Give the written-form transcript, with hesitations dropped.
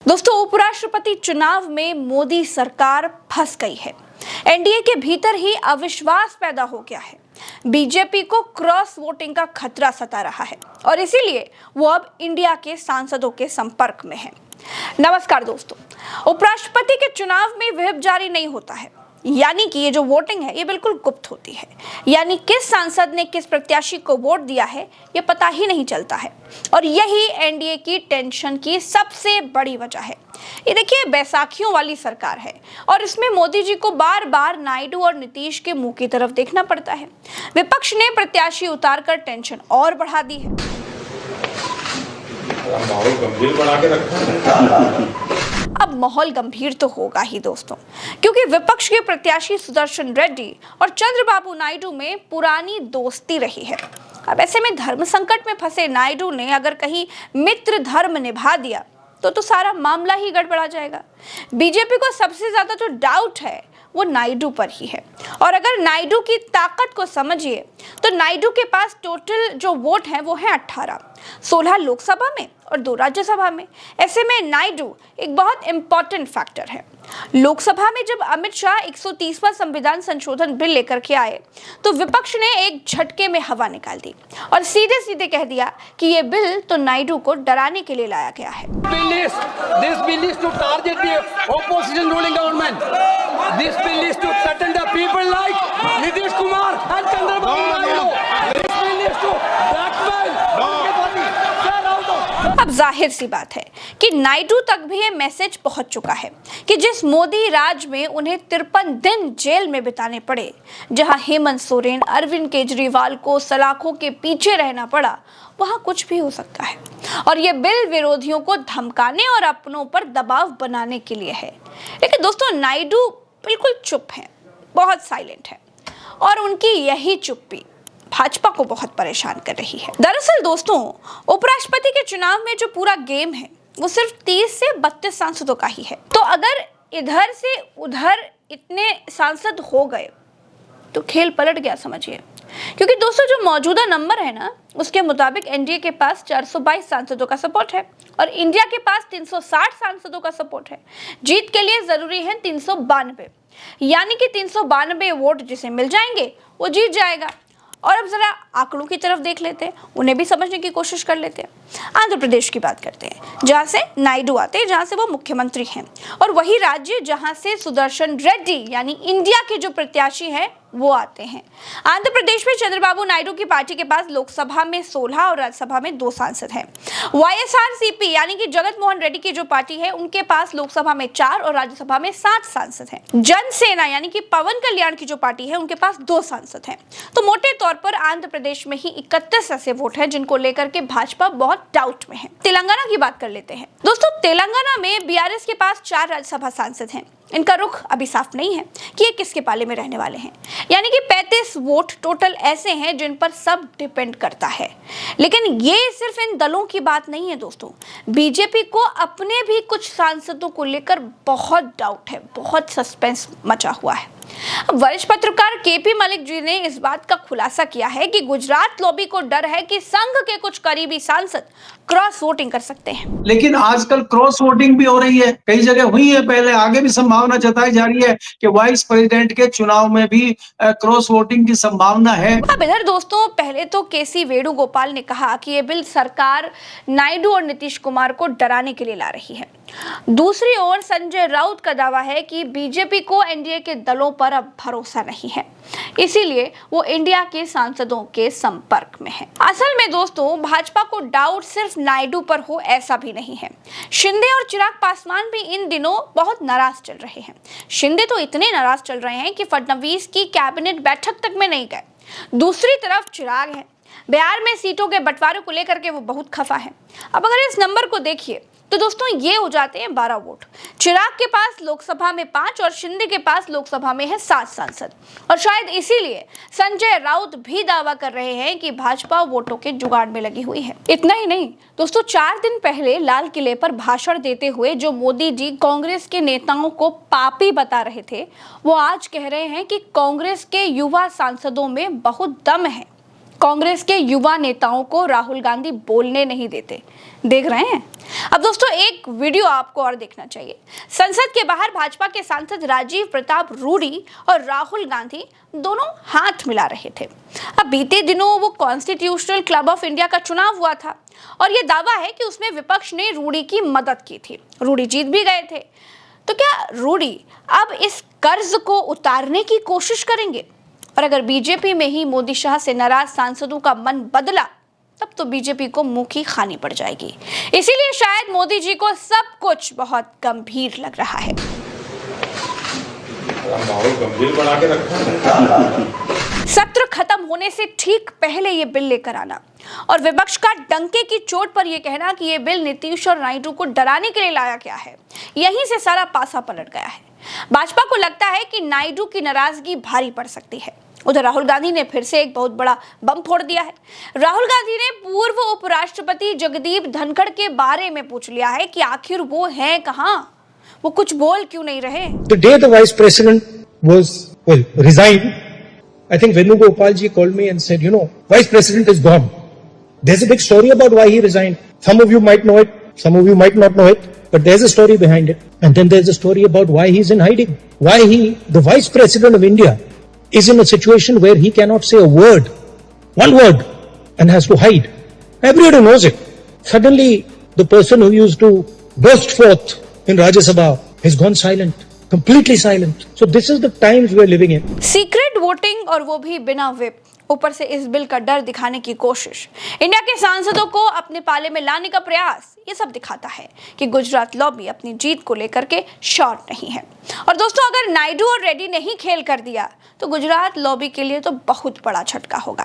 दोस्तों, उपराष्ट्रपति चुनाव में मोदी सरकार फंस गई है। एनडीए के भीतर ही अविश्वास पैदा हो गया है। बीजेपी को क्रॉस वोटिंग का खतरा सता रहा है और इसीलिए वो अब इंडिया के सांसदों के संपर्क में है। नमस्कार दोस्तों, उपराष्ट्रपति के चुनाव में व्हिप जारी नहीं होता है, यानी कि ये जो वोटिंग है ये बिल्कुल गुप्त होती है। यानी किस सांसद ने किस प्रत्याशी को वोट दिया है ये पता ही नहीं चलता है और यही एनडीए की टेंशन की सबसे बड़ी वजह है। ये देखिए, बैसाखियों वाली सरकार है और इसमें मोदी जी को बार बार नायडू और नीतीश के मुंह की तरफ देखना पड़ता है। विपक्ष ने प्रत्याशी उतारकर टेंशन और बढ़ा दी है। माहौल गंभीर बना के रखा है। अब माहौल गंभीर तो होगा ही दोस्तों, क्योंकि विपक्ष के प्रत्याशी सुदर्शन रेड्डी और चंद्रबाबू नायडू में पुरानी दोस्ती रही है। अब ऐसे में धर्म संकट में फंसे नायडू ने अगर कहीं मित्र धर्म निभा दिया तो सारा मामला ही गड़बड़ा जाएगा। बीजेपी को सबसे ज्यादा जो डाउट है वो नायडू पर ही है और अगर नायडू की ताकत को समझिए तो नायडू के पास टोटल जो वोट है वो है 18, 16 लोकसभा में और 2 राज्यसभा में। ऐसे में नायडू एक बहुत इंपॉर्टेंट फैक्टर है। लोकसभा में जब अमित शाह 130वां संविधान संशोधन बिल लेकर के आए तो विपक्ष ने एक झटके में हवा निकाल दी और सीधे सीधे कह दिया कि ये बिल तो नायडू को डराने के लिए लाया गया है। This bill is to target the opposition ruling government. This bill is to threaten the people like Nitish Kumar and Chandrababu Naidu. This bill is to blackmail the party. Get out of. अब जाहिर सी बात है कि नायडू तक भी ये message पहुंच चुका है कि जिस मोदी राज में उन्हें 53 दिन जेल में बिताने पड़े, जहां हेमंत सोरेन, अरविंद केजरीवाल को सलाखों के पीछे रहना पड़ा, वहां कुछ भी हो सकता है और ये बिल विरोधियों को धमकाने और अपनों पर दबाव बनाने के लिए है। लेकिन दोस्तों, नायडू बिल्कुल चुप है, बहुत साइलेंट है और उनकी यही चुप्पी भाजपा को बहुत परेशान कर रही है। दरअसल दोस्तों, उपराष्ट्रपति के चुनाव में जो पूरा गेम है वो सिर्फ 30 से 32 सांसदों का ही है। तो अगर इधर से उधर इतने सांसद हो गए तो खेल पलट गया समझिए, क्योंकि दोस्तों जो मौजूदा नंबर है ना उसके मुताबिक एनडीए के पास 422 सांसदों का सपोर्ट है और इंडिया के पास 360 सांसदों का सपोर्ट है। जीत के लिए जरूरी है 392, यानी कि 392 वोट जिसे मिल जाएंगे वो जीत जाएगा। और अब जरा आंकड़ों की तरफ देख लेते हैं, उन्हें भी समझने की कोशिश कर लेते हैं। आंध्र प्रदेश की बात करते हैं, जहां से नायडू आते हैं, जहां से वो मुख्यमंत्री हैं, और वही राज्य जहां से सुदर्शन रेड्डी यानी इंडिया के जो प्रत्याशी हैं वो आते हैं। आंध्र प्रदेश में चंद्रबाबू नायडू की पार्टी के पास लोकसभा में 16 और राज्यसभा में 2 सांसद हैं। वाईएसआरसीपी यानी कि जगत मोहन रेड्डी की जो पार्टी है उनके पास लोकसभा में 4 और राज्यसभा में 7 सांसद हैं। जनसेना यानी कि पवन कल्याण की जो पार्टी है उनके पास 2 सांसद हैं। तो मोटे तौर पर आंध्र प्रदेश में ही 31 ऐसे वोट हैं जिनको लेकर के भाजपा बहुत डाउट में है। तेलंगाना की बात कर लेते हैं दोस्तों। तेलंगाना में बीआरएस के पास 4 राज्यसभा सांसद हैं। इनका रुख अभी साफ नहीं है कि ये किसके पाले में रहने वाले हैं, यानी कि 35 वोट टोटल ऐसे हैं जिन पर सब डिपेंड करता है। लेकिन ये सिर्फ इन दलों की बात नहीं है दोस्तों, बीजेपी को अपने भी कुछ सांसदों को लेकर बहुत डाउट है, बहुत सस्पेंस मचा हुआ है। वरिष्ठ पत्रकार केपी मलिक जी ने इस बात का खुलासा किया है कि गुजरात लॉबी को डर है कि संघ के कुछ करीबी सांसद क्रॉस वोटिंग कर सकते हैं। लेकिन आजकल क्रॉस वोटिंग भी हो रही है, कई जगह हुई है पहले, आगे भी संभावना जताई जा रही है कि वाइस प्रेसिडेंट के चुनाव में भी क्रॉस वोटिंग की संभावना है। अब इधर दोस्तों, पहले तो केसी वेणुगोपाल ने कहा कि ये बिल सरकार नायडू और नीतीश कुमार को डराने के लिए ला रही है। दूसरी ओर संजय राउत का दावा है कि बीजेपी को एनडीए के दलों पर अब भरोसा नहीं है, इसीलिए वो इंडिया के सांसदों के संपर्क में है। असल में दोस्तों, भाजपा को डाउट सिर्फ नायडू पर हो ऐसा भी नहीं है। शिंदे और चिराग पासवान भी इन दिनों बहुत नाराज चल रहे हैं। शिंदे तो इतने नाराज चल रहे हैं कि फडणवीस की कैबिनेट बैठक तक में नहीं गए। दूसरी तरफ चिराग है, बिहार में सीटों के बंटवारे को लेकर के वो बहुत खफा है। अब अगर इस नंबर को देखिए तो दोस्तों ये हो जाते हैं 12 वोट। चिराग के पास लोकसभा में 5 और शिंदे के पास लोकसभा में है 7 सांसद और शायद इसीलिए संजय राउत भी दावा कर रहे हैं कि भाजपा वोटों के जुगाड़ में लगी हुई है। इतना ही नहीं दोस्तों, 4 दिन पहले लाल किले पर भाषण देते हुए जो मोदी जी कांग्रेस के नेताओं को पापी बता रहे थे, वो आज कह रहे हैं कि कांग्रेस के युवा सांसदों में बहुत दम है कांग्रेस के युवा नेताओं को राहुल गांधी बोलने नहीं देते। देख रहे हैं? अब दोस्तों एक वीडियो आपको और देखना चाहिए। संसद के बाहर भाजपा के सांसद राजीव प्रताप रूडी और राहुल गांधी दोनों हाथ मिला रहे थे। अब बीते दिनों वो कॉन्स्टिट्यूशनल क्लब ऑफ इंडिया का चुनाव हुआ था और ये दावा है कि उसमें विपक्ष ने रूडी की मदद की थी। रूडी जीत भी गए थे। तो क्या रूडी अब इस कर्ज को उतारने की कोशिश करेंगे? और अगर बीजेपी में ही मोदी शाह से नाराज सांसदों का मन बदला तब तो बीजेपी को मुंह की खानी पड़ जाएगी। इसीलिए शायद मोदी जी को सब कुछ बहुत गंभीर लग रहा है। माहौल गंभीर बना के रखा है। सत्र खत्म होने से ठीक पहले ये बिल लेकर आना और विपक्ष का डंके की चोट पर यह कहना कि ये बिल नीतीश और नायडू को डराने के लिए लाया गया है, यहीं से सारा पासा पलट गया है। भाजपा को लगता है कि नायडू की नाराजगी भारी पड़ सकती है। उधर राहुल गांधी ने फिर से एक बहुत बड़ा बम फोड़ दिया है। राहुल गांधी ने पूर्व उपराष्ट्रपति जगदीप धनखड़ के बारे में पूछ लिया है कि आखिर वो हैं कहां, वो कुछ बोल क्यों नहीं रहे। The day the vice president resigned, I think Venugopal ji called me and said, vice president is gone. There's a big story about why he resigned. Some of you might know it, some of you might not know it, but there's a story behind it. And then there's a story about why he's in hiding. Why the vice president of India, is in a situation where he cannot say a word, one word, and has to hide. Everybody knows it. Suddenly, the person who used to burst forth in Rajya Sabha has gone silent. Completely silent. So this is the times we are living in. Secret voting और वो भी बिना whip, ऊपर से इस bill का डर दिखाने की कोशिश, इंडिया के सांसदों को अपने पाले में लाने का प्रयास, ये सब दिखाता है कि गुजरात लॉबी अपनी जीत को लेकर के शॉर्ट नहीं है। और दोस्तों अगर नायडू और रेड्डी ने ही खेल कर दिया तो गुजरात लॉबी के लिए तो बहुत बड़ा झटका होगा।